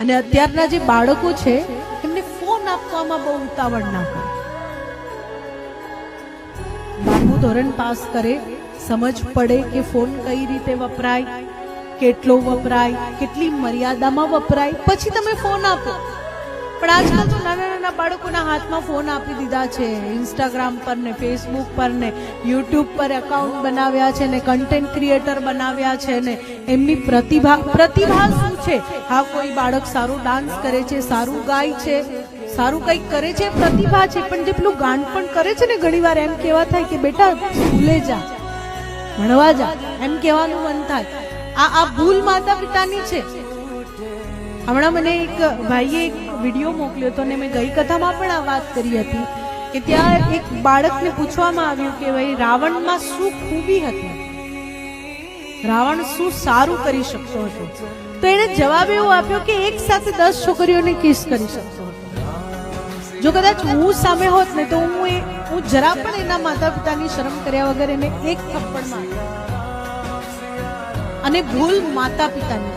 અને અત્યારના જે બાળકો છે એમને ફોન આપવામાં બહુ ઉતાવળ ના કરે. 12મું ધોરણ પાસ કરે, સમજ પડે કે ફોન કઈ રીતે વપરાય, કેટલો વપરાય, કેટલી મર્યાદામાં વપરાય, પછી તમે ફોન આપો. પણ આજકાલ તો નાના નાના બાળકોના હાથમાં ફોન આપી દીધા છે. ઇન્સ્ટાગ્રામ પર ને ફેસબુક પર ને યુટ્યુબ પર એકાઉન્ટ બનાવ્યા છે ને કન્ટેન્ટ ક્રિએટર બનાવ્યા છે ને એમની પ્રતિભા શું છે? હા, કોઈ બાળક સારું ડાન્સ કરે છે, સારું ગાય છે, સારું કંઈક કરે છે, પ્રતિભા છે. પણ જે પેલું ગાન પણ કરે છે ને, ઘણી વાર એમ કહેવા થાય કે બેટા સ્કૂલે જા, ભણવા જા, એમ કહેવાનું મન થાય. આ ભૂલ માતા પિતાની છે. હમણાં મને એક ભાઈએ એક વિડીયો મોકલ્યો હતો ને મેં ગઈ કથામાં પણ આ વાત કરી હતી કે ત્યાં એક બાળકને પૂછવામાં આવ્યું કે ભાઈ રાવણમાં શું ખૂબી હતી, રાવણ શું સારું કરી શકતો હતો? તો એને જવાબ એવો આપ્યો કે એક સાથે 10 છોકરીઓને કિસ કરી શકતો હતો. જો કદાચ હું સામે હોત ને તો હું જરા પણ એના માતા પિતાની શરમ કર્યા વગર એને એક થપ્પડ માર્યો. અને ભૂલ માતા પિતાની.